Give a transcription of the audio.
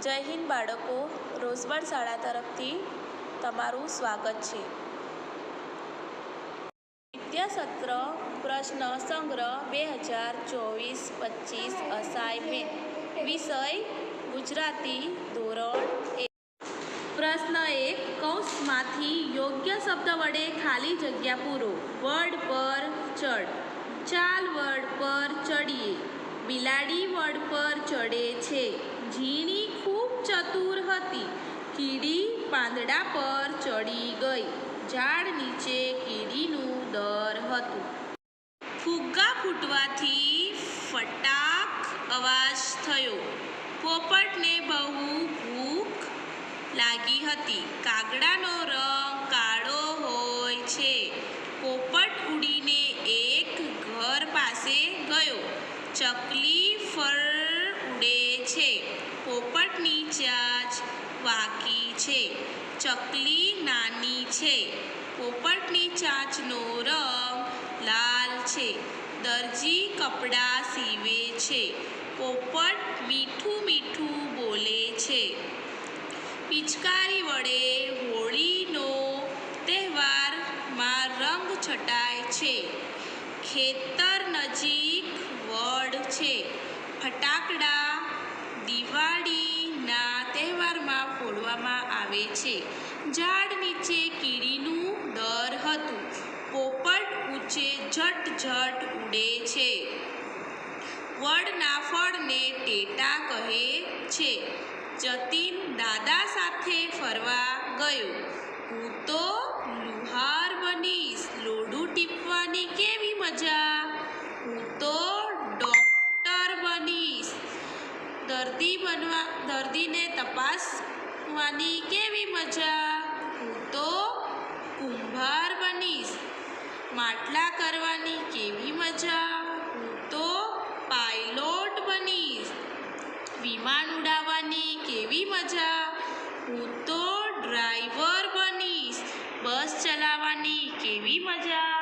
જય હિન્દ બાળકો, રોઝબર્ડ શાળા તરફથી તમારું સ્વાગત છે। વિદ્યાસત્ર પ્રશ્ન સંગ્રહ 2024-25 અસાઇનમેન્ટ વિષય ગુજરાતી ધોરણ 1। પ્રશ્ન 1, કૌંસમાંથી યોગ્ય શબ્દ વડે ખાલી જગ્યા પૂરો। વર્ડ પર ચડ, ચાલ વર્ડ પર ચડીએ, બિલાડી વર્ડ પર ચડે છે, ઝીણી ખૂબ ચતુર હતી, કીડી પાંદડા પર ચડી ગઈ, ઝાડ નીચે કીડીનું દર હતું। ફુગ્ગા ફૂટવાથી ફટાક અવાજ થયો, પોપટને બહુ ભૂખ લાગી હતી, કાગડાનો રંગ કાળો હોય છે, પોપટ ઉડીને એક ઘર પાસે ગયો, ચકલી ફર ઉડે છે, પોપટની ચાંચ વાંકી છે, ચકલી નાની છે, પોપટની ચાંચનો રંગ લાલ છે, દરજી કપડાં સીવે છે, પોપટ મીઠું મીઠું બોલે છે। પિચકારી વડે હોળીનો તહેવારમાં રંગ છટાય છે, ખેતર નજીક વડ છે, ફટાકડા દિવાળીના તહેવારમાં ફોડવામાં આવે છે, ઝાડ નીચે કીડીનું દર હતું, પોપટ ઊંચે ઝટ ઝટ ઉડે છે, વડના ફળને ટેટા કહે છે, જતીન દાદા સાથે ફરવા ગયો, હું તો લુહાર બનીશ, લોઢું ટીપવાની કેવી મજા, હું તો ડૉક્ટર બનીશ, દર્દીને તપાસવાની કેવી મજા, હું તો કુંભાર બનીશ, માટલા કરવાની કેવી મજા, હું તો પાયલોટ બનીશ, વિમાન ઉડાવવાની કેવી મજા, હું તો ડ્રાઈવર બનીશ, બસ ચલાવવાની કેવી મજા।